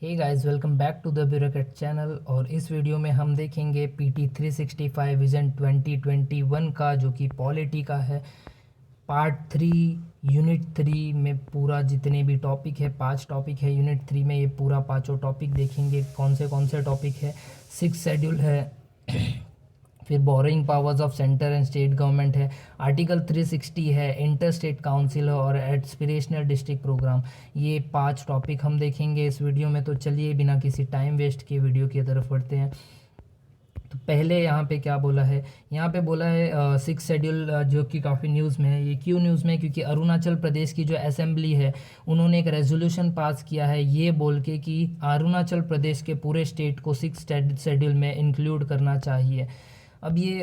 Hey guys, welcome back to the bureaucrat channel. और इस video में हम देखेंगे पीटी 365 विजन 2021 का, जो कि पॉलिटी का है। पार्ट 3 यूनिट 3 में पूरा जितने भी टॉपिक है, 5 टॉपिक है यूनिट 3 में, ये पूरा पांचों टॉपिक देखेंगे। कौन से टॉपिक है? 6 शेड्यूल है, फिर borrowing powers of centre and state government है, आर्टिकल 360 है, इंटर स्टेट काउंसिल है, और एस्पिरेशनल डिस्ट्रिक्ट प्रोग्राम। ये 5 टॉपिक हम देखेंगे इस वीडियो में। तो चलिए बिना किसी टाइम वेस्ट के वीडियो की तरफ बढ़ते हैं। तो पहले यहाँ पे क्या बोला है? यहाँ पे बोला है 6 शेड्यूल, जो कि काफ़ी न्यूज़ में है। ये क्यों न्यूज़ में है? क्योंकि अरुणाचल प्रदेश की जो असेंबली है, उन्होंने एक रेजोल्यूशन पास किया है ये बोल के कि अरुणाचल प्रदेश के पूरे स्टेट को 6 शेड्यूल में इंक्लूड करना चाहिए। अब ये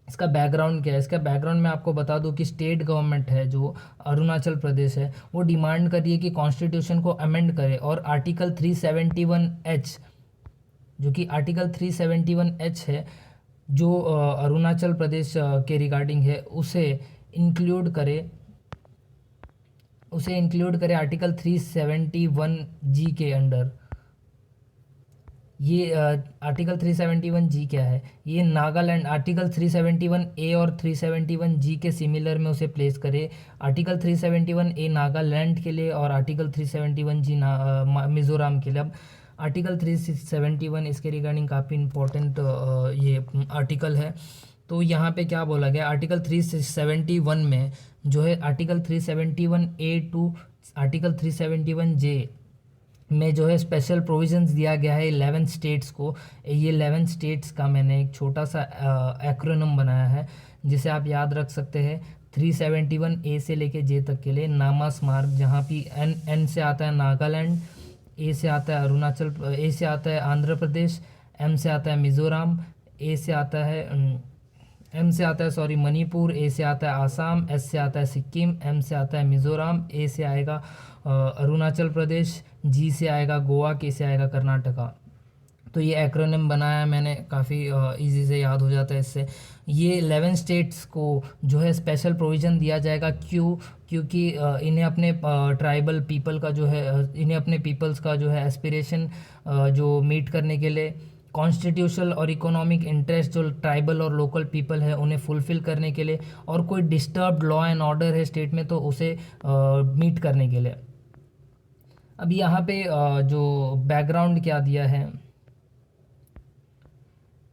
इसका बैकग्राउंड क्या है? इसका बैकग्राउंड मैं आपको बता दूं कि स्टेट गवर्नमेंट है जो अरुणाचल प्रदेश है, वो डिमांड कर रही है कि कॉन्स्टिट्यूशन को अमेंड करे और आर्टिकल 371H, जो कि आर्टिकल 371H है, जो अरुणाचल प्रदेश के रिगार्डिंग है, उसे इंक्लूड करे आर्टिकल 371G के अंडर। ये आर्टिकल 371G क्या है? ये नागालैंड आर्टिकल 371A और 371G के सिमिलर में उसे प्लेस करे। आर्टिकल 371A नागालैंड के लिए और आर्टिकल 371G मिज़ोरम के लिए। अब आर्टिकल 371 इसके रिगार्डिंग काफ़ी इम्पोर्टेंट ये आर्टिकल है। तो यहाँ पे क्या बोला गया? आर्टिकल 371 में जो है, article 371A to article 371J में जो है स्पेशल प्रोविजंस दिया गया है 11 स्टेट्स को। ये 11 स्टेट्स का मैंने एक छोटा सा एक्रोनिम बनाया है, जिसे आप याद रख सकते हैं। 371A से लेके J तक के लिए नामास मार्ग, जहाँ भी एन से आता है नागालैंड, ए से आता है अरुणाचल, ए से आता है आंध्र प्रदेश, एम से आता है मिज़ोरम, ए से आता है एम से आता है मणिपुर, ए से आता है आसाम, एस से आता है सिक्किम, एम से आता है मिज़ोरम, ए से आएगा अरुणाचल प्रदेश, जी से आएगा गोवा, के से आएगा कर्नाटका। तो ये एक्रोनिम बनाया मैंने, काफ़ी इजी से याद हो जाता है इससे। ये 11 स्टेट्स को जो है स्पेशल प्रोविज़न दिया जाएगा। क्यों? क्योंकि इन्हें अपने ट्राइबल पीपल का जो है, इन्हें अपने पीपल्स का जो है एस्पिरेशन जो मीट करने के लिए, कॉन्स्टिट्यूशनल और इकोनॉमिक इंटरेस्ट जो ट्राइबल और लोकल पीपल है उन्हें फुलफ़िल करने के लिए, और कोई डिस्टर्ब्ड लॉ एंड ऑर्डर है स्टेट में तो उसे मीट करने के लिए। अब यहाँ पे जो बैकग्राउंड क्या दिया है,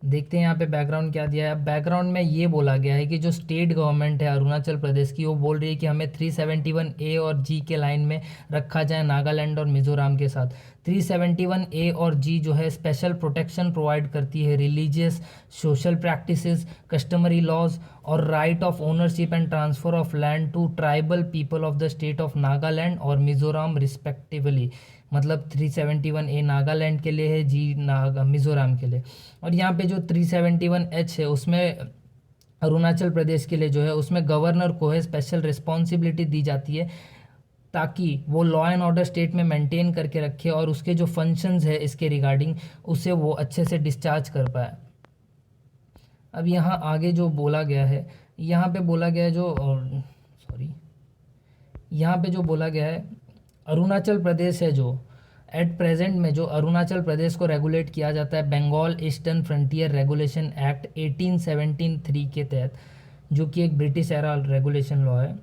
देखते हैं यहाँ पे बैकग्राउंड क्या दिया है। बैकग्राउंड में ये बोला गया है कि जो स्टेट गवर्नमेंट है अरुणाचल प्रदेश की, वो बोल रही है कि हमें 371A और G के लाइन में रखा जाए नागालैंड और मिज़ोरम के साथ। 371A और G जो है स्पेशल प्रोटेक्शन प्रोवाइड करती है religious, social practices, customary laws और right of ownership and transfer of land to tribal people of the state of Nagaland और मिज़ोरम रिस्पेक्टिवली। मतलब 371A नागालैंड के लिए है, जी मिज़ोरम के लिए। और यहाँ पे जो 371H है उसमें अरुणाचल प्रदेश के लिए जो है, उसमें गवर्नर को है स्पेशल रिस्पॉन्सिबिलिटी दी जाती है, ताकि वो लॉ एंड ऑर्डर स्टेट में मेंटेन करके रखे और उसके जो फंक्शंस है इसके रिगार्डिंग, उसे वो अच्छे से डिस्चार्ज कर पाए। अब यहाँ आगे जो बोला गया है, यहाँ पे बोला गया है यहाँ पे जो बोला गया है, अरुणाचल प्रदेश है जो एट प्रेजेंट में जो अरुणाचल प्रदेश को रेगुलेट किया जाता है Bengal eastern frontier regulation act 1873 के तहत, जो कि एक ब्रिटिश एरा रेगुलेशन लॉ है।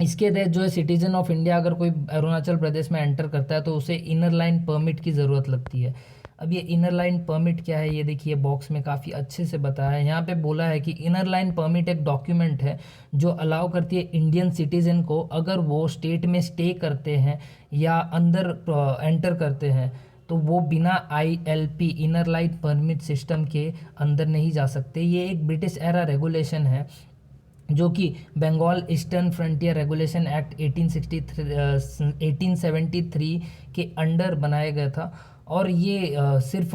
इसके तहत जो है सिटीजन ऑफ इंडिया अगर कोई अरुणाचल प्रदेश में एंटर करता है तो उसे इनर लाइन परमिट की ज़रूरत लगती है। अब ये इनर लाइन परमिट क्या है, ये देखिए बॉक्स में काफ़ी अच्छे से बताया है। यहाँ पे बोला है कि इनर लाइन परमिट एक डॉक्यूमेंट है जो अलाउ करती है इंडियन सिटीजन को, अगर वो स्टेट में स्टे करते हैं या अंदर एंटर करते हैं, तो वो बिना ILP inner line permit system के अंदर नहीं जा सकते। ये एक ब्रिटिश एरा रेगुलेशन है जो कि Bengal eastern frontier regulation act 1873 के अंडर बनाया गया था। और ये सिर्फ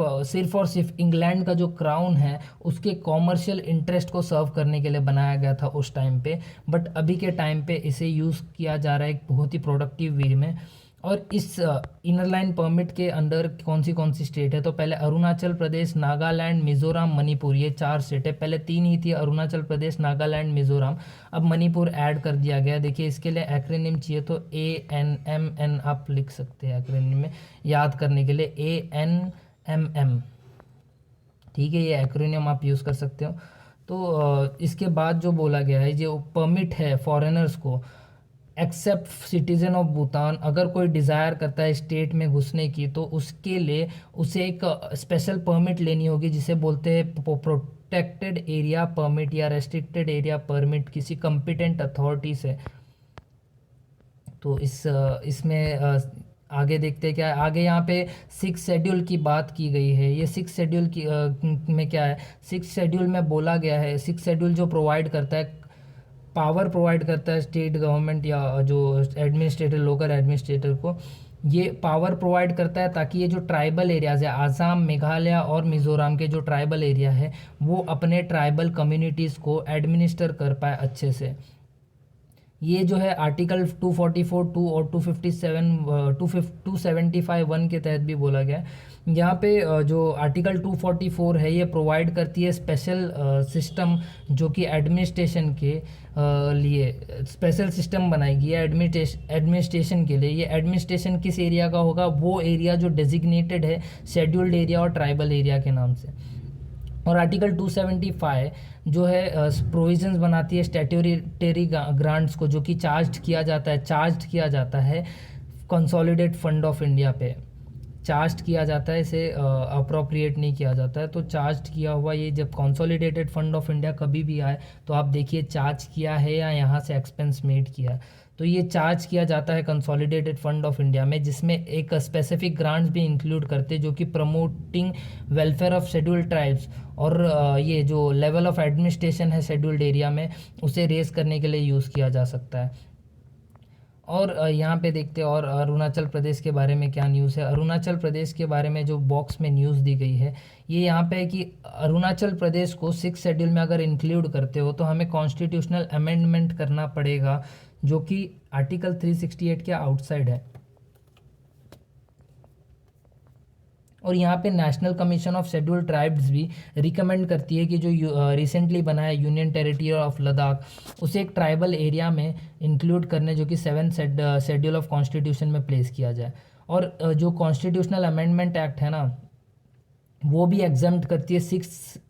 और सिर्फ इंग्लैंड का जो क्राउन है उसके कॉमर्शियल इंटरेस्ट को सर्व करने के लिए बनाया गया था उस टाइम पे। बट अभी के टाइम पे इसे यूज़ किया जा रहा है एक बहुत ही प्रोडक्टिव वे में। और इस इनर लाइन परमिट के अंडर कौन सी स्टेट है, तो पहले अरुणाचल प्रदेश, नागालैंड, मिजोरम, मणिपुर, ये 4 स्टेट है। पहले 3 ही थी, अरुणाचल प्रदेश, नागालैंड, मिजोरम, अब मणिपुर ऐड कर दिया गया। देखिए इसके लिए एक्रोनिम चाहिए तो ANMN आप लिख सकते हैं एक्रोनिम में याद करने के लिए, ANMM, ठीक है, ये एक्रोनिम आप यूज़ कर सकते हो। तो इसके बाद जो बोला गया है, जो परमिट है फॉरेनर्स को एक्सेप्ट सिटीजन ऑफ भूटान, अगर कोई डिज़ायर करता है स्टेट में घुसने की तो उसके लिए उसे एक स्पेशल परमिट लेनी होगी जिसे बोलते हैं प्रोटेक्टेड एरिया परमिट या रेस्ट्रिक्टेड एरिया परमिट किसी कॉम्पिटेंट अथॉरिटी से। तो इसमें आगे देखते हैं क्या है। आगे यहाँ पे 6 शेड्यूल की बात की गई है। ये 6 शेड्यूल की में क्या है, 6 शेड्यूल में बोला गया है, 6 शेड्यूल जो प्रोवाइड करता है, पावर प्रोवाइड करता है स्टेट गवर्नमेंट या जो एडमिनिस्ट्रेटर, लोकल एडमिनिस्ट्रेटर को, ये पावर प्रोवाइड करता है ताकि ये जो ट्राइबल एरियाज़ है, आसाम, मेघालय और मिज़ोरम के जो ट्राइबल एरिया है, वो अपने ट्राइबल कम्युनिटीज़ को एडमिनिस्टर कर पाए अच्छे से। ये जो है आर्टिकल 244 2 और 257 275 1 के तहत भी बोला गया है। यहाँ पे जो आर्टिकल 244 है ये प्रोवाइड करती है स्पेशल सिस्टम जो कि एडमिनिस्ट्रेशन के लिए स्पेशल सिस्टम बनाएगी एडमिनिस्ट्रेशन के लिए। ये एडमिनिस्ट्रेशन किस एरिया का होगा, वो एरिया जो डेजिग्नेटेड है शेड्यूल्ड एरिया और ट्राइबल एरिया के नाम से। और आर्टिकल 275 जो है प्रोविजंस बनाती है स्टैट्यूटरी ग्रांट्स को, जो कि चार्ज किया जाता है कंसोलिडेट फंड ऑफ इंडिया पे, चार्ज किया जाता है, इसे अप्रोप्रिएट नहीं किया जाता है। तो चार्ज किया हुआ ये जब कंसोलिडेटेड फंड ऑफ इंडिया कभी भी आए तो आप देखिए चार्ज किया है या यहाँ से एक्सपेंस मेड किया है, तो ये चार्ज किया जाता है कंसोलिडेटेड फंड ऑफ इंडिया में, जिसमें एक स्पेसिफिक ग्रांट्स भी इंक्लूड करते हैं जो कि promoting welfare of scheduled tribes और ये जो लेवल ऑफ एडमिनिस्ट्रेशन है शेड्यूल्ड एरिया में उसे रेज करने के लिए यूज़ किया जा सकता है। और यहाँ पे देखते हैं और अरुणाचल प्रदेश के बारे में क्या न्यूज़ है। अरुणाचल प्रदेश के बारे में जो बॉक्स में न्यूज़ दी गई है ये यहाँ पे है कि अरुणाचल प्रदेश को 6 शेड्यूल में अगर इंक्लूड करते हो तो हमें कॉन्स्टिट्यूशनल अमेंडमेंट करना पड़ेगा जो कि आर्टिकल 368 के आउटसाइड है। और यहाँ पे national commission of scheduled tribes भी रिकमेंड करती है कि जो रिसेंटली बना है यूनियन टेरिटरी ऑफ लद्दाख उसे एक ट्राइबल एरिया में इंक्लूड करने, जो कि 7th शेड्यूल ऑफ कॉन्स्टिट्यूशन में प्लेस किया जाए। और जो कॉन्स्टिट्यूशनल अमेंडमेंट एक्ट है ना वो भी एग्जम्प्ट करती है 6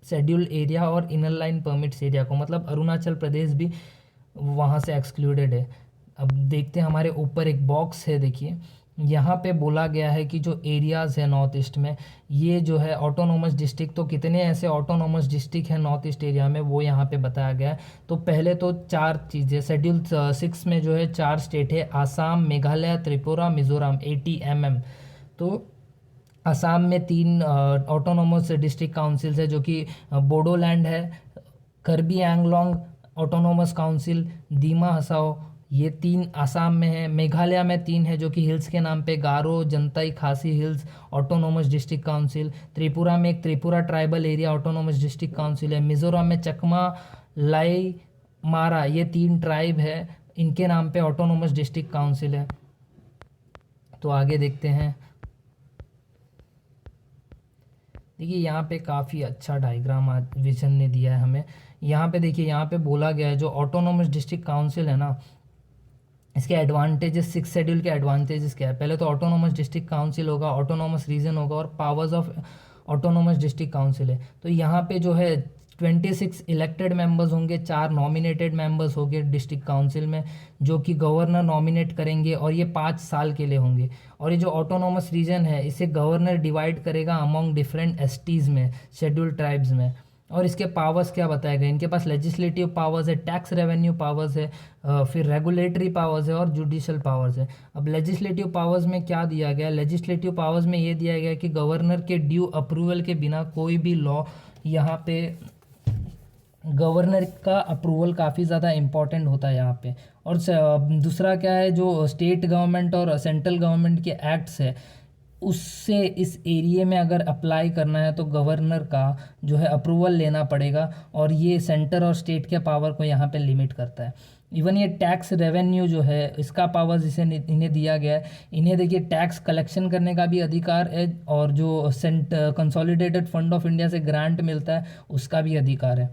शेड्यूल एरिया और इनर लाइन परमिट्स एरिया को, मतलब अरुणाचल प्रदेश भी वहाँ से एक्सक्लूडेड है। अब देखते हैं हमारे ऊपर एक बॉक्स है, देखिए यहाँ पे बोला गया है कि जो एरियाज़ है नॉर्थ ईस्ट में, ये जो है ऑटोनोमस डिस्ट्रिक्ट, तो कितने ऐसे ऑटोनोमस डिस्ट्रिक्ट हैं नॉर्थ ईस्ट एरिया में वो यहाँ पे बताया गया है। तो पहले तो 4 चीज़ें शेड्यूल 6 में जो है 4 स्टेट है, आसाम, मेघालय, त्रिपुरा, मिजोरम, ATMM। तो असम में 3 ऑटोनोमस डिस्ट्रिक्ट काउंसिल्स है जो कि बोडोलैंड है, कर्बी एंगलोंग ऑटोनोमस काउंसिल, दीमा हसाओ, ये 3 आसाम में है। मेघालय में 3 है जो कि हिल्स के नाम पे, गारो, जनताई खासी hills autonomous district council. Tripura में एक Tripura tribal area autonomous district council है। मिजोरम में चकमा, लाई, मारा, ये 3 ट्राइब है, इनके नाम पे ऑटोनोमस डिस्ट्रिक्ट काउंसिल है। तो आगे देखते हैं, देखिए यहाँ पे काफ़ी अच्छा डायग्राम आज विजन ने दिया है हमें। यहाँ पे देखिए, यहाँ पे बोला गया है जो ऑटोनोमस डिस्ट्रिक्ट काउंसिल है ना, इसके एडवांटेजेस, 6 शेड्यूल के एडवांटेजेस क्या है। पहले तो ऑटोनोमस डिस्ट्रिक्ट काउंसिल होगा, ऑटोनोमस रीजन होगा और powers of autonomous district council है। तो यहाँ पे जो है 26 इलेक्टेड मेंबर्स होंगे, 4 नॉमिनेटेड मेंबर्स होंगे डिस्ट्रिक्ट काउंसिल में जो कि गवर्नर नॉमिनेट करेंगे और ये 5 साल के लिए होंगे। और ये जो ऑटोनोमस रीजन है इसे गवर्नर डिवाइड करेगा अमॉन्ग डिफरेंट एसटीज़ में, शेड्यूल्ड ट्राइब्स में। और इसके पावर्स क्या बताए गए, इनके पास लेजिस्लेटिव पावर्स है, टैक्स रेवेन्यू पावर्स है, फिर रेगुलेटरी पावर्स है और जुडिशल पावर्स है। अब लेजिस्लेटिव पावर्स में क्या दिया गया, लेजिस्लेटिव पावर्स में ये दिया गया कि गवर्नर के ड्यू अप्रूवल के बिना कोई भी लॉ, यहाँ पे गवर्नर का अप्रूवल काफ़ी ज़्यादा इम्पॉर्टेंट होता है यहाँ पे। और दूसरा क्या है, जो स्टेट गवर्नमेंट और सेंट्रल गवर्नमेंट के एक्ट्स है उससे इस एरिया में अगर अप्लाई करना है तो गवर्नर का जो है अप्रूवल लेना पड़ेगा और ये सेंटर और स्टेट के पावर को यहाँ पे लिमिट करता है। इवन ये टैक्स रेवेन्यू जो है इसका पावर जिसे इन्हें दिया गया है, इन्हें देखिए टैक्स कलेक्शन करने का भी अधिकार है, और जो कंसोलिडेटेड फंड ऑफ इंडिया से ग्रांट मिलता है उसका भी अधिकार है।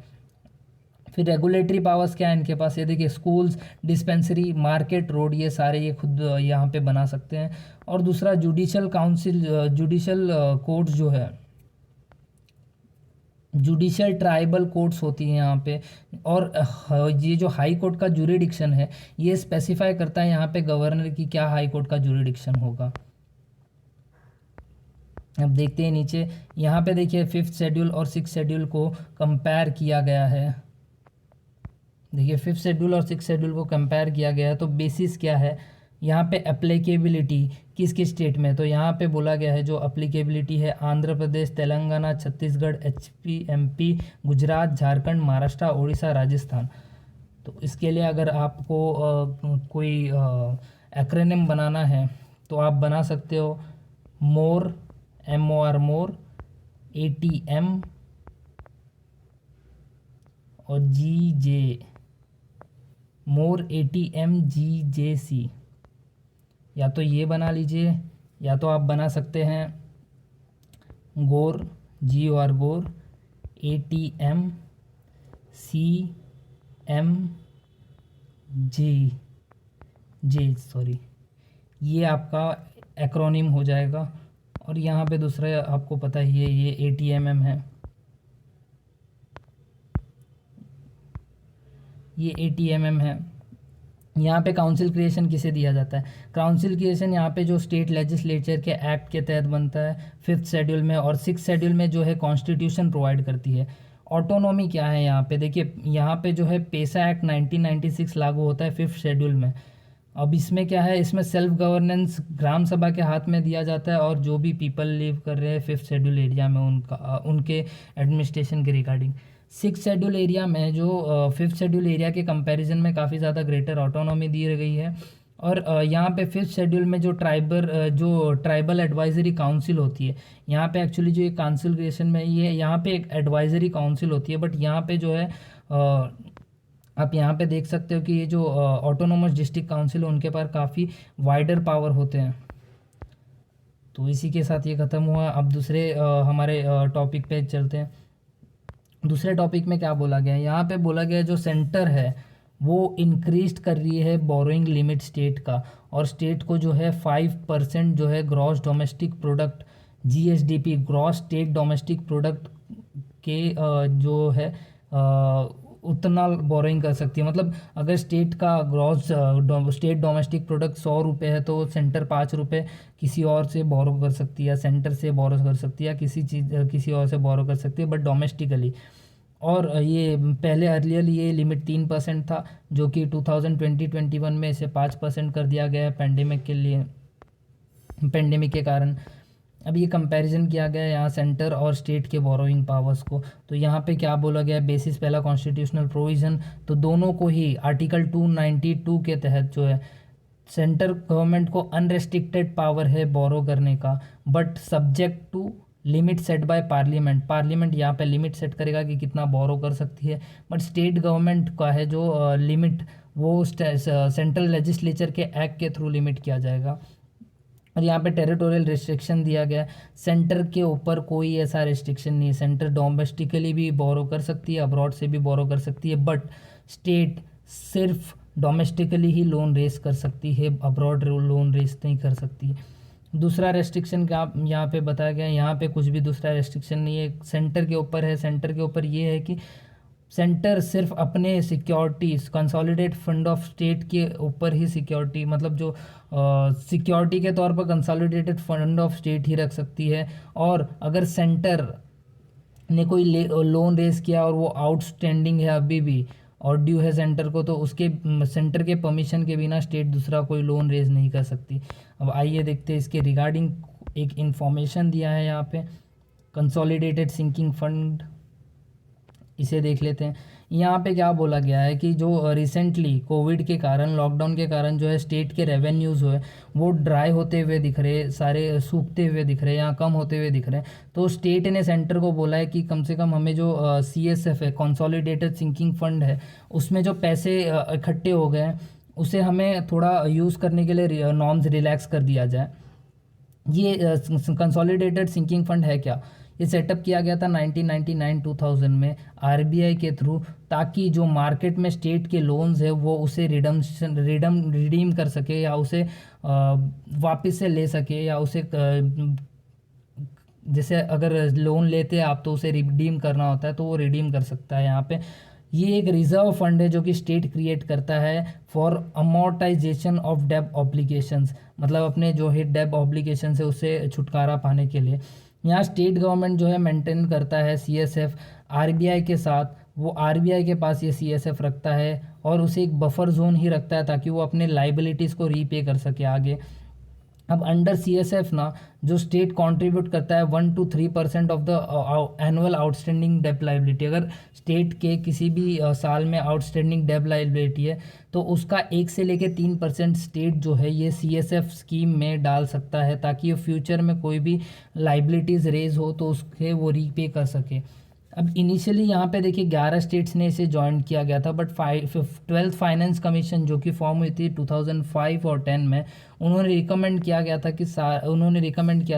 फिर रेगुलेटरी पावर्स क्या है इनके पास, ये देखिए स्कूल्स, डिस्पेंसरी, मार्केट, रोड, ये सारे ये खुद यहाँ पे बना सकते हैं। और दूसरा जुडिशल काउंसिल, जुडिशल कोर्ट्स जो है, जुडिशल ट्राइबल कोर्ट्स होती हैं यहाँ पे। और ये जो हाई कोर्ट का जुरिडिक्शन है ये स्पेसिफाई करता है यहाँ पे गवर्नर की क्या हाई कोर्ट का जुरिडिक्शन होगा। अब देखते हैं नीचे, यहाँ पे देखिए 5th शेड्यूल और 6th शेड्यूल को कंपेयर किया गया है। देखिए 5th शेड्यूल और 6th शेड्यूल को कंपेयर किया गया है, तो बेसिस क्या है यहाँ पे एप्लीकेबिलिटी किस किस स्टेट में, तो यहाँ पे बोला गया है जो एप्लीकेबिलिटी है आंध्र प्रदेश, तेलंगाना, छत्तीसगढ़, एचपी, एमपी, गुजरात, झारखंड, महाराष्ट्र, उड़ीसा, राजस्थान। तो इसके लिए अगर आपको कोई एक्रोनिम बनाना है तो आप बना सकते हो मोर, MOR मोर, ATM और GJ, मोर, ATM, GJC। या तो ये बना लीजिए, या तो आप बना सकते हैं गोर, GOR गोर, ATM, CMJ सॉरी, ये आपका एक्रोनिम हो जाएगा। और यहाँ पे दूसरा आपको पता ही है ये ATMM है, ये ATMM है। यहाँ पे काउंसिल क्रिएशन किसे दिया जाता है, काउंसिल क्रिएशन यहाँ पे जो स्टेट लेजिस्लेचर के एक्ट के तहत बनता है 5th शेड्यूल में, और 6th शेड्यूल में जो है कॉन्स्टिट्यूशन प्रोवाइड करती है। ऑटोनॉमी क्या है यहाँ पे, देखिए यहाँ पे जो है पेसा एक्ट 1996 लागू होता है 5th शेड्यूल में। अब इसमें क्या है, इसमें सेल्फ गवर्नेंस ग्राम सभा के हाथ में दिया जाता है, और जो भी पीपल लिव कर रहे हैं 5th शेड्यूल एरिया में उनके एडमिनिस्ट्रेशन के रिगार्डिंग। 6th शेड्यूल एरिया में जो 5th शेड्यूल एरिया के कंपैरिजन में काफ़ी ज़्यादा ग्रेटर ऑटोनॉमी दी गई है। और यहाँ पे 5th शेड्यूल में जो ट्राइबल एडवाइजरी काउंसिल होती है, यहाँ पे एक्चुअली जो ये काउंसिल क्रिएशन में ये यहाँ पे एक एडवाइजरी काउंसिल होती है, बट यहाँ पे जो है आप यहाँ पे देख सकते हो कि ये जो ऑटोनोमस डिस्ट्रिक्ट काउंसिल है उनके पास काफ़ी वाइडर पावर होते हैं। तो इसी के साथ ये ख़त्म हुआ। अब दूसरे हमारे टॉपिक पे चलते हैं। दूसरे टॉपिक में क्या बोला गया है, यहाँ पे बोला गया है जो सेंटर है वो इंक्रीज कर रही है बोरोइंग लिमिट स्टेट का, और स्टेट को जो है 5% जो है gross domestic product, GSDP, gross state domestic product के जो है उतना बोरोइंग कर सकती है। मतलब अगर स्टेट का ग्रॉस स्टेट डोमेस्टिक प्रोडक्ट 100 रुपये है तो सेंटर 5 रुपये किसी और से बोरो कर सकती है, सेंटर से बोरो कर सकती है, किसी और से बोरो कर सकती है, बट डोमेस्टिकली। और ये पहले अर्लियर ये लिमिट 3% था, जो कि 2020-21 में इसे 5% कर दिया गया है पेंडेमिक के कारण। अब ये कंपैरिजन किया गया है यहाँ सेंटर और स्टेट के बोरोइंग पावर्स को। तो यहाँ पे क्या बोला गया है, बेसिस पहला कॉन्स्टिट्यूशनल प्रोविज़न, तो दोनों को ही आर्टिकल 292 के तहत जो है सेंटर गवर्नमेंट को अनरेस्ट्रिक्टेड पावर है बोरो करने का, but subject to limit set by parliament. Parliament यहाँ पे लिमिट सेट करेगा कि कितना बोरो कर सकती है, बट स्टेट गवर्नमेंट का है जो लिमिट वो सेंट्रल लेजिस्लेचर के एक्ट के थ्रू लिमिट किया जाएगा। और यहाँ पे टेरिटोरियल रिस्ट्रिक्शन दिया गया, सेंटर के ऊपर कोई ऐसा रिस्ट्रिक्शन नहीं है। सेंटर डोमेस्टिकली भी बोरो कर सकती है, अब्रॉड से भी बोरो कर सकती है, बट स्टेट सिर्फ डोमेस्टिकली ही लोन रेस कर सकती है, अब्रॉड लोन रेस नहीं कर सकती। दूसरा रेस्ट्रिक्शन क्या यहाँ पे बताया गया है, यहाँ पे कुछ भी दूसरा रेस्ट्रिक्शन नहीं है, सेंटर के ऊपर है। सेंटर के ऊपर ये है कि सेंटर सिर्फ अपने security consolidate fund of state के ऊपर ही सिक्योरिटी, मतलब जो सिक्योरिटी के तौर पर कंसोलिडेटेड फंड ऑफ स्टेट ही रख सकती है। और अगर सेंटर ने कोई लोन रेस किया और वो आउटस्टैंडिंग है अभी भी और ड्यू है सेंटर को, तो उसके सेंटर के परमिशन के बिना स्टेट दूसरा कोई लोन रेज नहीं कर सकती। अब आइए देखते हैं इसके रिगार्डिंग एक इन्फॉर्मेशन दिया है यहाँ पे, कंसोलिडेटेड सिंकिंग फंड, इसे देख लेते हैं। यहाँ पे क्या बोला गया है कि जो रिसेंटली कोविड के कारण, लॉकडाउन के कारण जो है स्टेट के रेवेन्यूज़ हुए वो ड्राई होते हुए दिख रहे, सारे सूखते हुए दिख रहे, यहाँ कम होते हुए दिख रहे हैं। तो स्टेट ने सेंटर को बोला है कि कम से कम हमें जो CSF है, कंसोलिडेटेड सिंकिंग फंड है, उसमें जो पैसे इकट्ठे हो गए हैं उसे हमें थोड़ा यूज़ करने के लिए नॉर्म्स रिलैक्स कर दिया जाए। ये कंसोलिडेटेड सिंकिंग फंड है क्या? ये सेटअप किया गया था 1999-2000 में RBI के थ्रू, ताकि जो मार्केट में स्टेट के लोन्स है वो उसे रिडीम कर सके, या उसे वापस से ले सके, या उसे जैसे अगर लोन लेते हैं आप तो उसे रिडीम करना होता है तो वो रिडीम कर सकता है यहाँ पे। ये एक रिजर्व फंड है जो कि स्टेट क्रिएट करता है फॉर अमोर्टाइजेशन ऑफ डेब ऑब्लिगेशंस, मतलब अपने जो है डेब ऑब्लिगेशन है उससे छुटकारा पाने के लिए। यहाँ स्टेट गवर्नमेंट जो है मेंटेन करता है CSF RBI के साथ। वो RBI के पास ये CSF रखता है और उसे एक बफर जोन ही रखता है ताकि वो अपने लाइबिलिटीज़ को रीपे कर सके आगे। अब अंडर CSF ना जो स्टेट कंट्रीब्यूट करता है 1 to 3% of the annual outstanding डेब्ट लाइबिलिटी। अगर स्टेट के किसी भी साल में आउटस्टैंडिंग डेब्ट लाइबिलिटी है तो उसका 1 से लेकर 3% स्टेट जो है ये CSF स्कीम में डाल सकता है, ताकि वो फ्यूचर में कोई भी लाइबिलिटीज़ रेज हो तो उसके वो रीपे कर सके। अब इनिशियली यहाँ पे देखिए 11 स्टेट्स ने इसे ज्वाइन किया गया था, बट 12th फाइनेंस कमीशन जो कि फॉर्म हुई थी 2005 और 10 में, उन्होंने रिकमेंड किया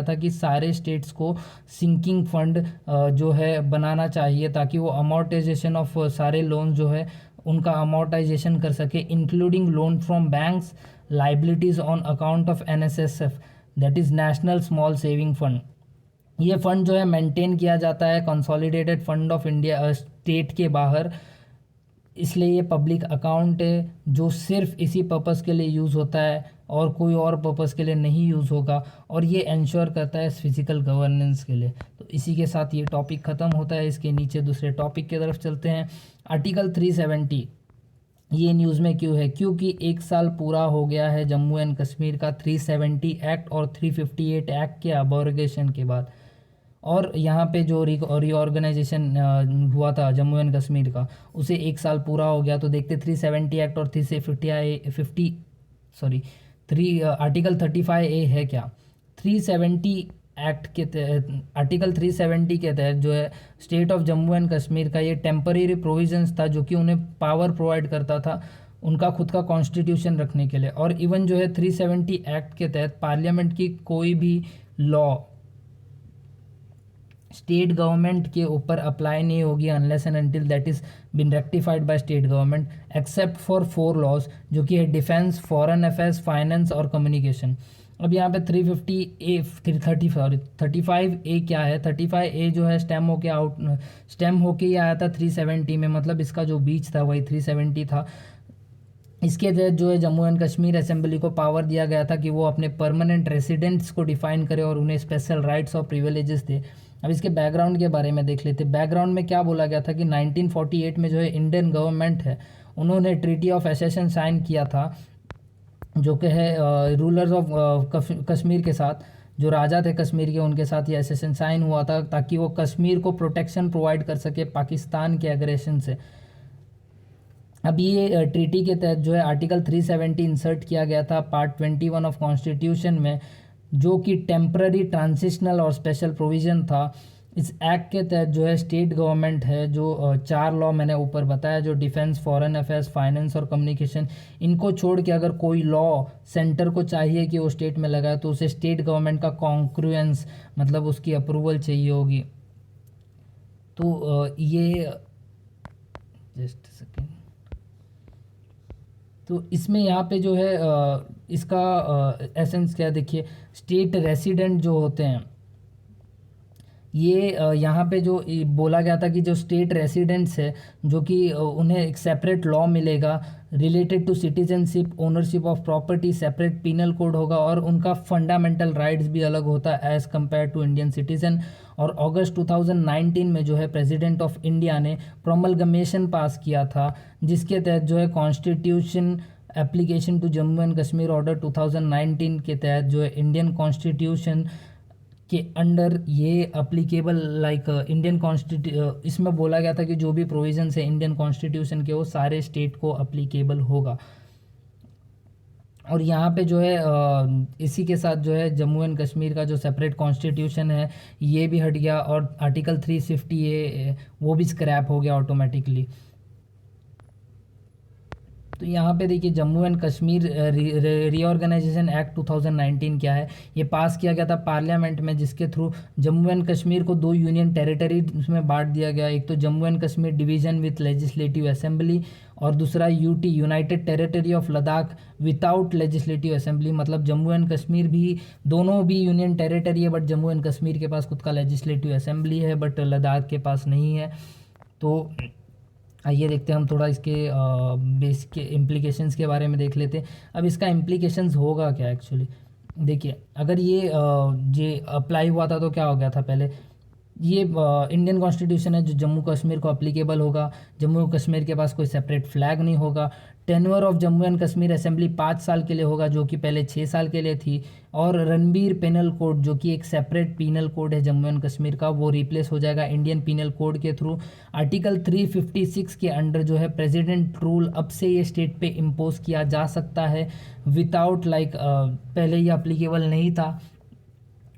था कि सारे स्टेट्स को सिंकिंग फंड जो है बनाना चाहिए, ताकि वो अमोर्टाइजेशन ऑफ सारे लोन जो है उनका अमोर्टाइजेशन कर सके, including loan from banks, liabilities on account of NSSF, that is national small saving fund. ये फंड जो है मेंटेन किया जाता है consolidated fund of India state के बाहर, इसलिए ये पब्लिक अकाउंट है जो सिर्फ इसी पर्पस के लिए यूज़ होता है और कोई और पर्पस के लिए नहीं यूज़ होगा, और ये इंश्योर करता है फिजिकल गवर्नेंस के लिए। तो इसी के साथ ये टॉपिक ख़त्म होता है। इसके नीचे दूसरे टॉपिक की तरफ चलते हैं। आर्टिकल 370 ये न्यूज़ में क्यों है? क्योंकि 1 साल पूरा हो गया है जम्मू एंड कश्मीर का 370 एक्ट और 358 एक्ट के अबॉर्गेशन के बाद, और यहाँ पे जो रीऑर्गेनाइजेशन हुआ था जम्मू एंड कश्मीर का उसे 1 साल पूरा हो गया। तो देखते 370 एक्ट और 35A है क्या? 370 एक्ट के तहत, आर्टिकल 370 के तहत जो है state of Jammu and Kashmir का ये टेम्परेरी प्रोविजंस था जो कि उन्हें पावर प्रोवाइड करता था उनका खुद का कॉन्स्टिट्यूशन रखने के लिए। और इवन जो है 370 एक्ट के तहत पार्लियामेंट की कोई भी लॉ स्टेट गवर्नमेंट के ऊपर अप्लाई नहीं होगी unless and until that is been rectified by state government, except for 4 laws जो कि है डिफेंस, फॉरेन अफेयर्स, फाइनेंस और कम्युनिकेशन। अब यहाँ पे 35A क्या है? 35A जो है स्टेम होके ही आया था 370 में, मतलब इसका जो बीच था वही 370 था। इसके तहत जो है जम्मू एंड कश्मीर असेंबली को पावर दिया गया था कि वो अपने परमानेंट रेसिडेंट्स को डिफाइन करे और उन्हें स्पेशल राइट्स और प्रिविलेजेस दे। अब इसके बैकग्राउंड के बारे में देख लेते। बैकग्राउंड में क्या बोला गया था कि 1948 में जो है इंडियन गवर्नमेंट है उन्होंने ट्रीटी ऑफ एसेशन साइन किया था, जो कि है रूलर्स ऑफ कश्मीर के साथ, जो राजा थे कश्मीर के उनके साथ ये एसेशन साइन हुआ था, ताकि वो कश्मीर को प्रोटेक्शन प्रोवाइड कर सके पाकिस्तान के एग्रेशन से। अब ये ट्रीटी के तहत जो है आर्टिकल 370 इंसर्ट किया गया था पार्ट 21 ऑफ कॉन्स्टिट्यूशन में, जो कि टेम्पररी, ट्रांजिशनल और स्पेशल प्रोविज़न था। इस एक्ट के तहत जो है स्टेट गवर्नमेंट है जो 4 लॉ मैंने ऊपर बताया, जो डिफेंस, फॉरेन अफेयर्स, फाइनेंस और कम्युनिकेशन, इनको छोड़ के अगर कोई लॉ सेंटर को चाहिए कि वो स्टेट में लगाए तो उसे स्टेट गवर्नमेंट का कॉन्क्रुएंस, मतलब उसकी अप्रूवल चाहिए होगी। तो ये जस्ट सेकेंड, तो इसमें यहाँ पे जो है इसका एसेंस क्या देखिए, स्टेट रेसिडेंट जो होते हैं ये यहाँ पे जो बोला गया था कि जो स्टेट रेसिडेंट्स है जो कि उन्हें एक सेपरेट लॉ मिलेगा related to citizenship, ownership of property, separate penal code होगा और उनका फंडामेंटल राइट्स भी अलग होता है as compare to Indian citizen. और अगस्त 2019 में जो है प्रेसिडेंट ऑफ इंडिया ने प्रोमलगमेशन पास किया था, जिसके तहत जो है constitution application to Jammu and Kashmir order 2019 के तहत जो है इंडियन कॉन्स्टिट्यूशन के अंडर ये अप्लीकेबल लाइक इंडियन इसमें बोला गया था कि जो भी प्रोविजंस है इंडियन कॉन्स्टिट्यूशन के वो सारे स्टेट को अप्लीकेबल होगा। और यहाँ पे जो है इसी के साथ जो है जम्मू एंड कश्मीर का जो सेपरेट कॉन्स्टिट्यूशन है ये भी हट गया, और आर्टिकल 350 ए वो भी स्क्रैप हो गया ऑटोमेटिकली। तो यहाँ पे देखिए Jammu and Kashmir reorganisation act 2019 क्या है, ये पास किया गया था पार्लियामेंट में, जिसके थ्रू जम्मू एंड कश्मीर को 2 यूनियन टेरिटरीज में बांट दिया गया। एक तो Jammu and Kashmir division with legislative assembly, और दूसरा UT United territory of Ladakh without legislative assembly. मतलब जम्मू एंड कश्मीर भी, दोनों भी यूनियन टेरिटरी है, बट जम्मू एंड कश्मीर के पास खुद का लेजिस्लेटिव असेंबली है, बट लद्दाख के पास नहीं है। तो आइए देखते हैं हम थोड़ा इसके बेसिक के इम्प्लीकेशंस के बारे में देख लेते हैं। अब इसका इम्प्लीकेशंस होगा क्या एक्चुअली, देखिए अगर ये अप्लाई हुआ था तो क्या हो गया था पहले, ये इंडियन कॉन्स्टिट्यूशन है जो जम्मू कश्मीर को अप्लीकेबल होगा। जम्मू कश्मीर के पास कोई सेपरेट फ्लैग नहीं होगा। Tenure of Jammu and Kashmir assembly 5 साल के लिए होगा, जो कि पहले 6 साल के लिए थी। और रणबीर पेनल कोड, जो कि एक सेपरेट पीनल कोड है जम्मू एंड कश्मीर का, वो रिप्लेस हो जाएगा इंडियन पीनल कोड के थ्रू। आर्टिकल 356 के अंडर जो है प्रेसिडेंट रूल अब से ये स्टेट पे इम्पोज किया जा सकता है विदाउट लाइक पहले ये अप्लीकेबल नहीं था।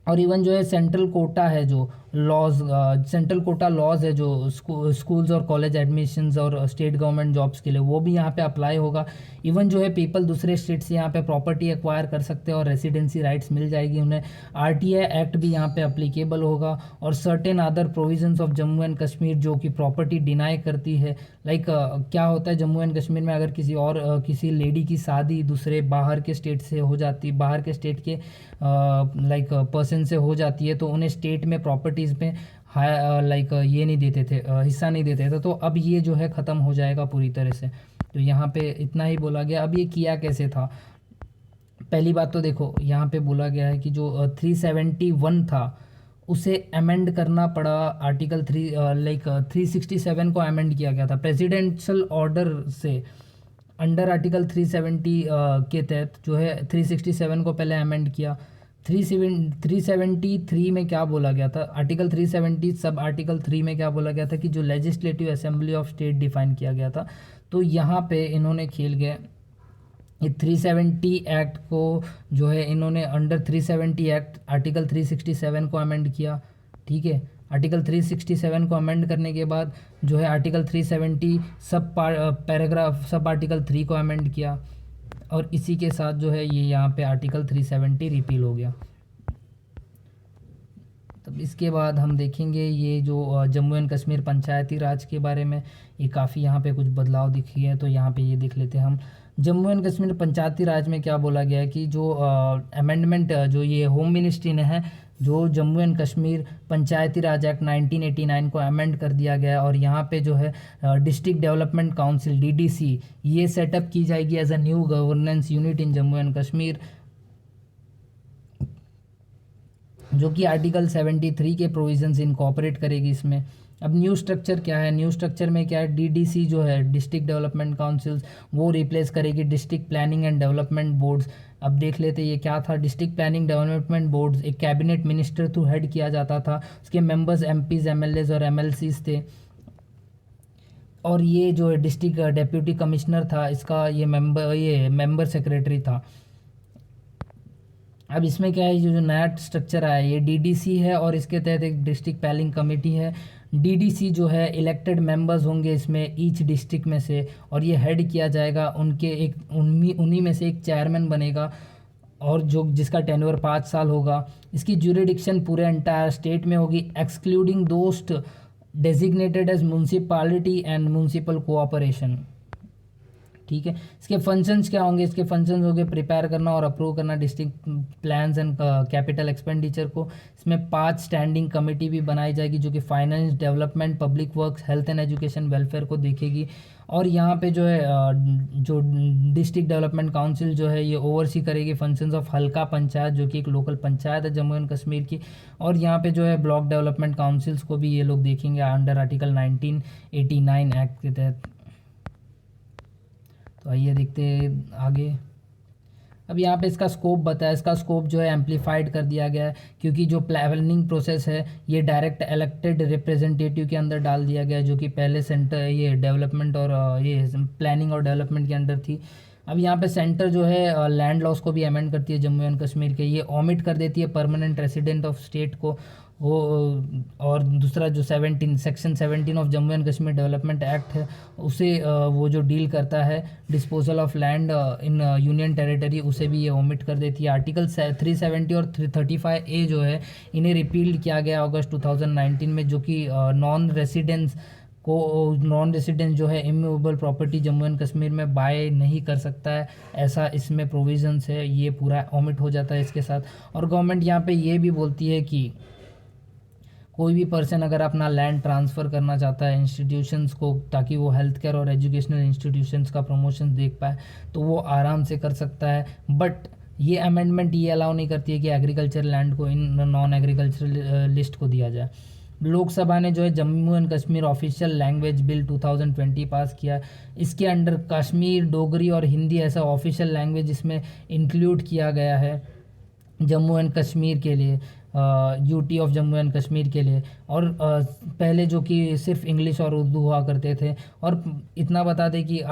और इवन जो है सेंट्रल कोटा है, जो लॉज सेंट्रल कोटा लॉज है जो स्कूल्स और कॉलेज एडमिशन्स और स्टेट गवर्नमेंट जॉब्स के लिए, वो भी यहाँ पे अप्लाई होगा। इवन जो है पीपल दूसरे स्टेट से यहाँ पे प्रॉपर्टी एक्वायर कर सकते हैं और रेसिडेंसी राइट्स मिल जाएगी उन्हें। आरटीआई एक्ट भी यहाँ पे अप्लीकेबल होगा। और certain other provisions of Jammu and Kashmir जो कि प्रॉपर्टी डिनाई करती है। लाइक क्या होता है जम्मू एंड कश्मीर में, अगर किसी लेडी की शादी दूसरे बाहर के स्टेट से हो जाती, बाहर के स्टेट के लाइक पर्सन से हो जाती है, तो उन्हें स्टेट में प्रॉपर्टीज़ में लाइक ये नहीं देते थे, हिस्सा नहीं देते थे। तो अब ये जो है ख़त्म हो जाएगा पूरी तरह से। तो यहाँ पे इतना ही बोला गया। अब ये किया कैसे था, पहली बात तो देखो यहाँ पे बोला गया है कि जो 371 था उसे अमेंड करना पड़ा। आर्टिकल 367 को अमेंड किया गया था प्रेसिडेंशियल ऑर्डर से। अंडर आर्टिकल 370 के तहत जो है 367 को पहले अमेंड किया। 373 में क्या बोला गया था, आर्टिकल 370 सब आर्टिकल 3 में क्या बोला गया था कि जो legislative assembly of state define किया गया था। तो यहाँ पे इन्होंने खेल गए, ये 370 एक्ट को जो है इन्होंने अंडर 370 एक्ट आर्टिकल 367 को अमेंड किया। ठीक है, आर्टिकल 367 को अमेंड करने के बाद जो है आर्टिकल 370 पैराग्राफ सब आर्टिकल 3 को अमेंड किया, और इसी के साथ जो है ये यहाँ पे आर्टिकल 370 रिपील हो गया। तब इसके बाद हम देखेंगे ये जो जम्मू एंड कश्मीर पंचायती राज के बारे में, ये काफ़ी यहाँ पे कुछ बदलाव दिखी है। तो यहाँ पे ये देख लेते हैं हम। जम्मू एंड कश्मीर पंचायती राज में क्या बोला गया है कि जो अमेंडमेंट जो ये होम मिनिस्ट्री ने है, जो Jammu and Kashmir Panchayati Raj act 1989 को अमेंड कर दिया गया है। और यहाँ पे जो है डिस्ट्रिक्ट डेवलपमेंट काउंसिल डीडीसी ये सेटअप की जाएगी as a new governance unit in Jammu and Kashmir, जो कि आर्टिकल 73 के प्रोविजंस इनकॉर्पोरेट करेगी इसमें। अब न्यू स्ट्रक्चर क्या है, न्यू स्ट्रक्चर में क्या है, डीडीसी जो है डिस्ट्रिक्ट डेवलपमेंट काउंसिल्स वो रिप्लेस करेगी district planning and development boards. अब देख लेते ये क्या था, डिस्ट्रिक्ट प्लानिंग डेवलपमेंट बोर्ड्स एक कैबिनेट मिनिस्टर थ्रू हेड किया जाता था, उसके मेंबर्स एमपीज एमएलएज और एमएलसीज थे। और ये जो है डिस्ट्रिक्ट डेप्यूटी कमिश्नर था, इसका ये मेंबर सेक्रेटरी था। अब इसमें क्या है, जो नया स्ट्रक्चर आया है ये डीडीसी है, और इसके तहत एक डिस्ट्रिक्ट प्लानिंग कमेटी है। डीडीसी जो है इलेक्टेड मेंबर्स होंगे इसमें ईच डिस्ट्रिक्ट में से, और ये हेड किया जाएगा उनके उन्हीं में से एक चेयरमैन बनेगा, और जो जिसका टेन्योर 5 साल होगा। इसकी ज्यूरिडिक्शन पूरे एंटायर स्टेट में होगी excluding those designated as municipality and municipal corporation. ठीक है, इसके फंक्शंस क्या होंगे, इसके फंक्शंस होंगे प्रिपेयर करना और अप्रूव करना district plans and capital expenditure को। इसमें 5 स्टैंडिंग कमेटी भी बनाई जाएगी जो कि finance, development, public works, health and education, welfare को देखेगी। और यहाँ पे जो है जो डिस्ट्रिक्ट डेवलपमेंट काउंसिल जो है ये ओवरसी करेगी फंक्शंस ऑफ हल्का पंचायत, जो कि एक लोकल पंचायत है जम्मू एंड कश्मीर की। और यहाँ पे जो है ब्लॉक डेवलपमेंट काउंसिल्स को भी ये लोग देखेंगे अंडर आर्टिकल 1989 एक्ट के तहत। तो आइए देखते हैं आगे। अब यहाँ पे इसका स्कोप बताया, इसका स्कोप जो है एम्पलीफाइड कर दिया गया है, क्योंकि जो प्लानिंग प्रोसेस है ये डायरेक्ट इलेक्टेड रिप्रेजेंटेटिव के अंदर डाल दिया गया है, जो कि पहले सेंटर ये डेवलपमेंट और ये प्लानिंग और डेवलपमेंट के अंडर थी। अब यहाँ पे सेंटर जो है लैंड लॉस को भी अमेंड करती है जम्मू एंड कश्मीर के, ये ओमिट कर देती है परमानेंट रेसिडेंट ऑफ स्टेट को वो। और दूसरा जो 17 section 17 of Jammu and Kashmir development act है उसे वो जो डील करता है disposal of land in union territory, उसे भी ये ओमिट कर देती है। आर्टिकल 370 और 335A जो है इन्हें रिपील्ड किया गया अगस्त 2019 में, जो कि नॉन रेसिडेंस जो है immovable property Jammu and Kashmir में बाय नहीं कर सकता है, ऐसा इसमें प्रोविजंस है, ये पूरा ओमिट हो जाता है इसके साथ। और गवर्नमेंट यहाँ पे ये भी बोलती है कि कोई भी पर्सन अगर अपना लैंड ट्रांसफ़र करना चाहता है इंस्टीट्यूशंस को, ताकि वो हेल्थ केयर और एजुकेशनल इंस्टीट्यूशंस का प्रमोशन देख पाए, तो वो आराम से कर सकता है। बट ये अमेंडमेंट ये अलाउ नहीं करती है कि एग्रीकल्चर लैंड को इन नॉन एग्रीकल्चरल लिस्ट को दिया जाए। लोकसभा ने जो है Jammu and Kashmir official language bill 2020 पास किया। इसके अंडर कश्मीर डोगरी और हिंदी ऐसा ऑफिशियल लैंग्वेज इसमें इंक्लूड किया गया है जम्मू एंड कश्मीर के लिए, UT of Jammu and Kashmir के लिए। और पहले जो कि सिर्फ इंग्लिश और उर्दू हुआ करते थे। और इतना बता दें कि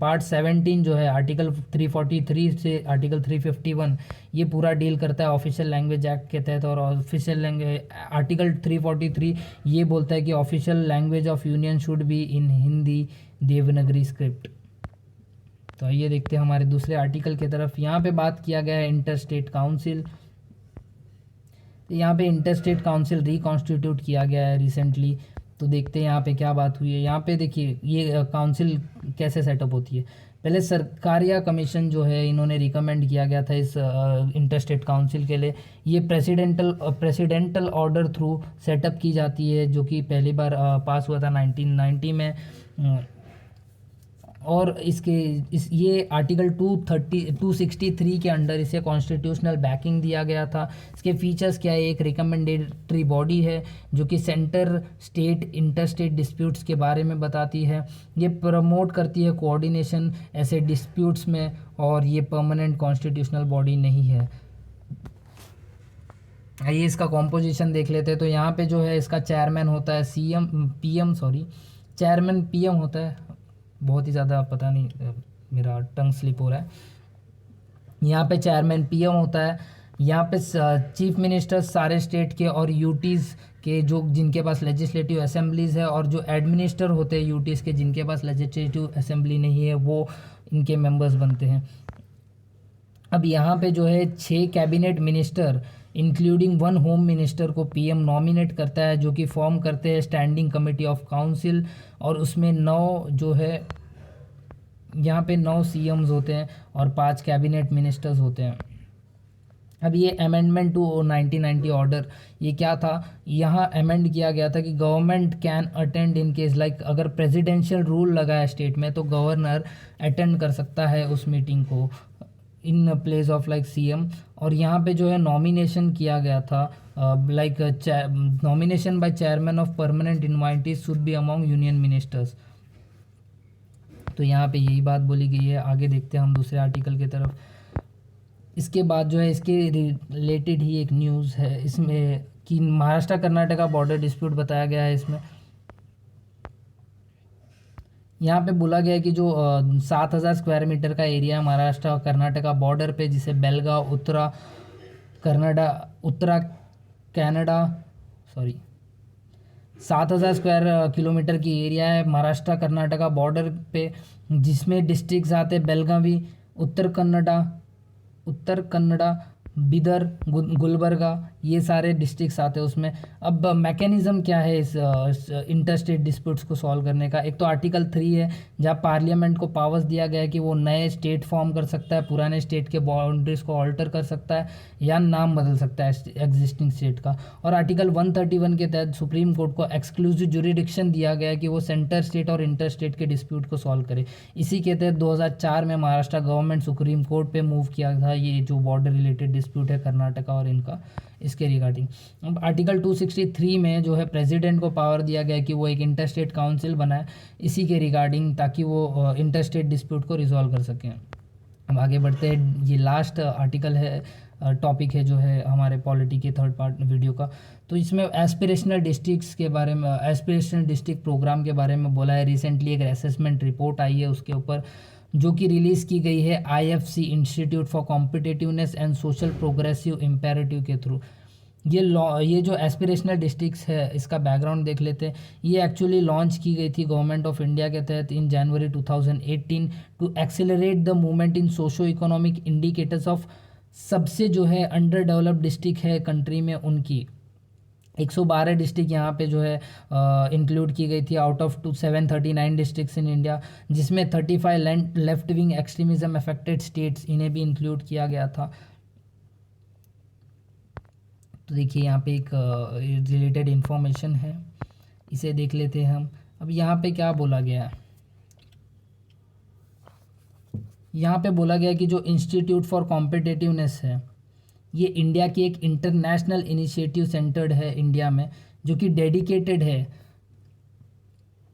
पार्ट 17 जो है आर्टिकल 343 से आर्टिकल 351 ये पूरा डील करता है ऑफिशियल लैंग्वेज एक्ट के तहत। और ऑफिशियल लैंग्वेज आर्टिकल 343 ये बोलता है कि official language of union should be in Hindi Devanagari script. तो आइए देखते हैं हमारे दूसरे आर्टिकल की तरफ। यहाँ पे बात किया गया है इंटर स्टेट काउंसिल। यहाँ पे इंटर स्टेट काउंसिल रिकॉन्स्टिट्यूट किया गया है रिसेंटली। तो देखते हैं यहाँ पे क्या बात हुई है। यहाँ पे देखिए ये काउंसिल कैसे सेटअप होती है। पहले सरकारिया कमीशन जो है इन्होंने रिकमेंड किया गया था इस इंटर स्टेट काउंसिल के लिए। ये प्रेसिडेंटल ऑर्डर थ्रू सेटअप की जाती है, जो कि पहली बार पास हुआ था 1990 में। और ये आर्टिकल 263 के अंडर इसे कॉन्स्टिट्यूशनल बैकिंग दिया गया था। इसके फीचर्स क्या है, एक रिकमेंडेटरी बॉडी है जो कि centre state inter state disputes के बारे में बताती है। ये प्रमोट करती है कोऑर्डिनेशन ऐसे डिस्प्यूट्स में, और ये परमानेंट कॉन्स्टिट्यूशनल बॉडी नहीं है। आइए इसका कॉम्पोजिशन देख लेते हैं। तो यहाँ पे जो है इसका चेयरमैन होता है चेयरमैन पीएम होता है। बहुत ही ज़्यादा पता नहीं, मेरा टंग स्लिप हो रहा है। यहाँ पे चेयरमैन पीएम होता है। यहाँ पे चीफ मिनिस्टर सारे स्टेट के और यूटीज़ के जो जिनके पास लेजिस्लेटिव असेंबलीज़ है, और जो एडमिनिस्टर होते हैं यूटीज़ के जिनके पास लेजिस्लेटिव असेंबली नहीं है, वो इनके मेंबर्स बनते हैं। अब यहाँ पे जो है 6 cabinet minister including 1 home minister को पीएम नॉमिनेट करता है, जो कि फॉर्म करते हैं स्टैंडिंग कमेटी ऑफ काउंसिल। और उसमें 9 जो है यहाँ पे 9 सीएम्स होते हैं और 5 कैबिनेट मिनिस्टर्स होते हैं। अब ये अमेंडमेंट टू 1990 ऑर्डर, ये क्या था, यहाँ अमेंड किया गया था कि government can attend in case like अगर प्रेसिडेंशियल रूल लगा है स्टेट में, तो गवर्नर अटेंड कर सकता है उस मीटिंग को in place of like CM. और यहाँ पे जो है नॉमिनेशन किया गया था like nomination by chairman of permanent invitees should be among union ministers. तो यहाँ पे यही बात बोली गई है। आगे देखते हैं हम दूसरे आर्टिकल की तरफ। इसके बाद जो है इसके रिलेटेड ही एक न्यूज़ है इसमें कि महाराष्ट्र कर्नाटका बॉर्डर डिस्प्यूट बताया गया है इसमें। यहाँ पे बोला गया है कि जो 7,000 स्क्वायर मीटर का एरिया है महाराष्ट्र और कर्नाटका बॉर्डर पे, जिसे Belgaum Uttara Canada 7,000 square kilometre की एरिया है महाराष्ट्र कर्नाटका बॉर्डर पे, जिसमें डिस्ट्रिक्ट्स आते हैं बेलगावी, उत्तर कन्नड़ा, बिदर, गुलबर्गा, ये सारे डिस्ट्रिक्ट्स आते हैं उसमें। अब मैकेनिज़्म क्या है इस इंटर स्टेट डिस्प्यूट्स को सॉल्व करने का। एक तो आर्टिकल 3 है जहाँ पार्लियामेंट को पावर्स दिया गया है कि वो नए स्टेट फॉर्म कर सकता है, पुराने स्टेट के बाउंड्रीज को ऑल्टर कर सकता है या नाम बदल सकता है एग्जिस्टिंग स्टेट का। और आर्टिकल 131 के तहत सुप्रीम कोर्ट को एक्सक्लूसिव जुरिडिक्शन दिया गया है कि वो सेंटर स्टेट और इंटर स्टेट के डिस्प्यूट को सॉल्व करे। इसी के तहत 2004 में महाराष्ट्र गवर्नमेंट सुप्रीम कोर्ट पे मूव किया था ये जो बॉर्डर रिलेटेड डिस्प्यूट है कर्नाटका और इनका, इसके रिगार्डिंग। अब आर्टिकल 263 में जो है प्रेसिडेंट को पावर दिया गया है कि वो एक इंटर स्टेट काउंसिल बनाए इसी के रिगार्डिंग, ताकि वो इंटर स्टेट डिस्प्यूट को रिजॉल्व कर सकें। हम आगे बढ़ते हैं। ये लास्ट आर्टिकल है, टॉपिक है जो है हमारे पॉलिटी के थर्ड पार्ट वीडियो का। तो इसमें एस्पिरेशनल डिस्ट्रिक्ट्स के बारे में, एस्पिरेशनल डिस्ट्रिक्ट प्रोग्राम के बारे में बोला है। रिसेंटली एक असेसमेंट रिपोर्ट आई है उसके ऊपर, जो कि रिलीज़ की गई है IFC institute for competitiveness and social progressive imperative के थ्रू। ये जो एस्पिरेशनल डिस्ट्रिक्ट्स है, इसका बैकग्राउंड देख लेते हैं। ये एक्चुअली लॉन्च की गई थी गवर्नमेंट ऑफ इंडिया के तहत in January 2018 to accelerate the movement in socio economic indicators of, सबसे जो है अंडर डेवलप्ड डिस्ट्रिक्ट है कंट्री में उनकी 112 डिस्ट्रिक्ट यहाँ पे जो है इंक्लूड की गई थी out of 739 districts in India, जिसमें 35 left wing extremism affected states, इन्हें भी इंक्लूड किया गया था। तो देखिए यहाँ पे एक रिलेटेड इन्फॉर्मेशन है, इसे देख लेते हैं हम। अब यहाँ पे क्या बोला गया है, यहाँ पे बोला गया कि जो इंस्टीट्यूट फॉर कॉम्पिटिटिवनेस है, ये इंडिया की एक इंटरनेशनल इनिशिएटिव सेंटर्ड है इंडिया में, जो कि डेडिकेटेड है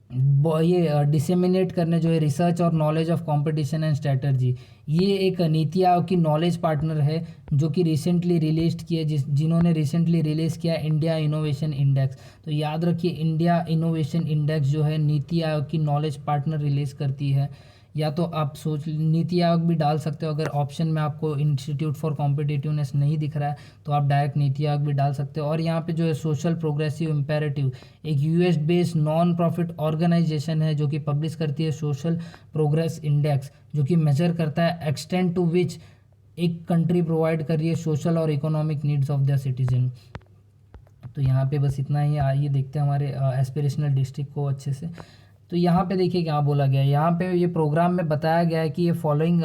ये डिसेमिनेट करने जो है रिसर्च और knowledge of competition and strategy. ये एक नीति आयोग की नॉलेज पार्टनर है, जो कि रिसेंटली रिलीज किए, जिन्होंने रिसेंटली रिलीज़ किया इंडिया इनोवेशन इंडेक्स। तो याद रखिए, इंडिया इनोवेशन इंडेक्स जो है नीति आयोग की नॉलेज पार्टनर रिलीज़ करती है। या तो आप सोच नीति आयोग भी डाल सकते हो, अगर ऑप्शन में आपको इंस्टीट्यूट फॉर कॉम्पिटिटिवनेस नहीं दिख रहा है तो आप डायरेक्ट नीति आयोग भी डाल सकते हो। और यहाँ पे जो है सोशल प्रोग्रेसिव इम्पेरेटिव, एक US based non profit organisation है जो कि पब्लिश करती है सोशल प्रोग्रेस इंडेक्स, जो कि मेजर करता है एक्सटेंट टू विच एक कंट्री प्रोवाइड कर रही है सोशल और economic needs of the citizen. तो यहाँ पे बस इतना ही। आइए देखते हैं हमारे एस्पिरेशनल डिस्ट्रिक्ट को अच्छे से। तो यहाँ पे देखिए क्या बोला गया है, यहाँ पे ये प्रोग्राम में बताया गया है कि ये फॉलोइंग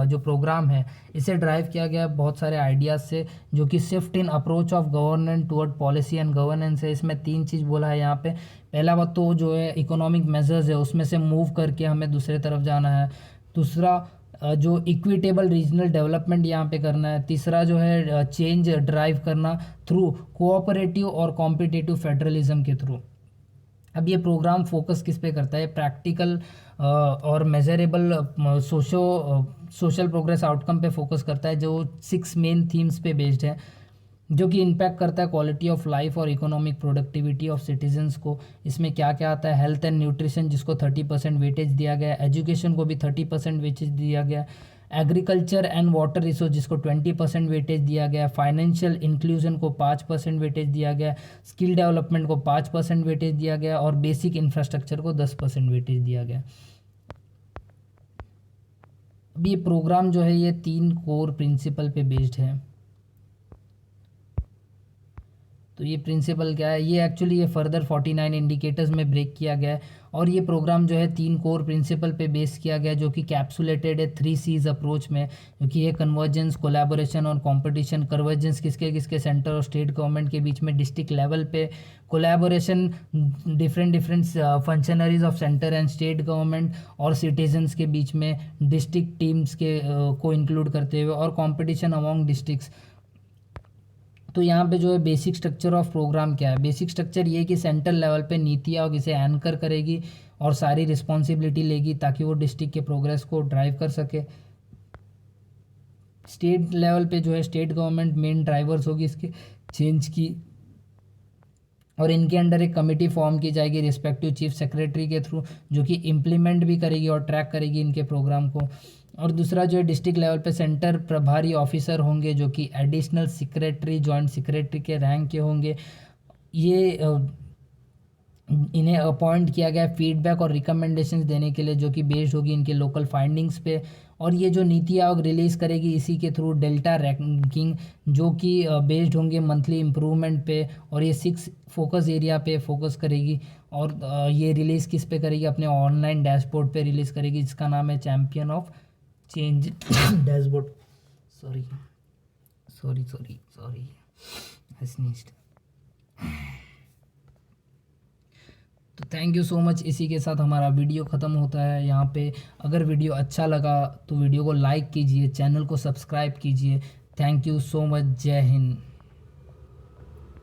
जो प्रोग्राम है, इसे ड्राइव किया गया है बहुत सारे आइडियाज़ से, जो कि shift in approach of governance toward policy and governance है। इसमें 3 चीज़ बोला है यहाँ पे। पहला बात तो जो है इकोनॉमिक मेजर्स है, उसमें से मूव करके हमें दूसरे तरफ जाना है। दूसरा जो इक्विटेबल रीजनल डेवलपमेंट यहाँ पे करना है। तीसरा जो है चेंज ड्राइव करना थ्रू कोऑपरेटिव और कॉम्पिटिटिव फेडरलिज्म के थ्रू। अब ये प्रोग्राम फोकस किस पे करता है, प्रैक्टिकल और मेजरेबल सोशल प्रोग्रेस आउटकम पे फोकस करता है, जो 6 मेन थीम्स पे बेस्ड है, जो कि इम्पैक्ट करता है क्वालिटी ऑफ लाइफ और इकोनॉमिक प्रोडक्टिविटी ऑफ सिटीजन्स को। इसमें क्या क्या आता है, हेल्थ एंड न्यूट्रिशन जिसको 30% वेटेज दिया गया है, एजुकेशन को भी 30% वेटेज दिया गया है, एग्रीकल्चर एंड वाटर रिसोर्स जिसको 20% वेटेज दिया गया, फाइनेंशियल इंक्लूजन को 5% वेटेज दिया गया, स्किल डेवलपमेंट को 5% वेटेज दिया गया और बेसिक इंफ्रास्ट्रक्चर को 10% वेटेज दिया गया। अब ये प्रोग्राम जो है ये 3 कोर प्रिंसिपल पे बेस्ड है। तो ये प्रिंसिपल क्या है, ये एक्चुअली ये फर्दर 49 इंडिकेटर्स में ब्रेक किया गया है। और ये प्रोग्राम जो है 3 कोर प्रिंसिपल पे बेस किया गया, जो कि कैप्सुलेटेड है 3 C's अप्रोच में, क्योंकि ये कन्वर्जेंस, कोलैबोरेशन और कंपटीशन। कन्वर्जेंस किसके किसके, सेंटर और स्टेट गवर्नमेंट के बीच में डिस्ट्रिक्ट लेवल पे। Collaboration different functionaries of centre and state government और सिटीजन्स के बीच में डिस्ट्रिक्ट टीम्स के को इंक्लूड करते हुए। और कॉम्पिटिशन अमॉन्ग डिस्ट्रिक्ट्स। तो यहाँ पे जो है बेसिक स्ट्रक्चर ऑफ प्रोग्राम क्या है, बेसिक स्ट्रक्चर ये कि सेंट्रल लेवल पे नीति आयोग इसे एंकर करेगी और सारी रिस्पॉन्सिबिलिटी लेगी ताकि वो डिस्ट्रिक्ट के प्रोग्रेस को ड्राइव कर सके। स्टेट लेवल पे जो है स्टेट गवर्नमेंट मेन ड्राइवर्स होगी इसके चेंज की, और इनके अंडर एक कमेटी फॉर्म की जाएगी रिस्पेक्टिव चीफ सेक्रेटरी के थ्रू, जो कि इम्प्लीमेंट भी करेगी और ट्रैक करेगी इनके प्रोग्राम को। और दूसरा जो है डिस्ट्रिक्ट लेवल पे सेंटर प्रभारी ऑफिसर होंगे, जो कि एडिशनल सेक्रेटरी, जॉइंट सेक्रेटरी के रैंक के होंगे। ये इन्हें अपॉइंट किया गया फीडबैक और रिकमेंडेशंस देने के लिए, जो कि बेस्ड होगी इनके लोकल फाइंडिंग्स पे। और ये जो नीति आयोग रिलीज़ करेगी इसी के थ्रू डेल्टा रैंकिंग, जो कि बेस्ड होंगे मंथली इम्प्रूवमेंट पे। और ये 6 फोकस एरिया पे फोकस करेगी। और ये रिलीज़ किस पे करेगी, अपने ऑनलाइन डैशबोर्ड पे रिलीज़ करेगी, जिसका नाम है champion of change dashboard. Sorry I sneezed. तो थैंक यू सो मच। इसी के साथ हमारा वीडियो ख़त्म होता है यहाँ पे। अगर वीडियो अच्छा लगा तो वीडियो को लाइक कीजिए, चैनल को सब्सक्राइब कीजिए। Thank you so much. जय हिंद।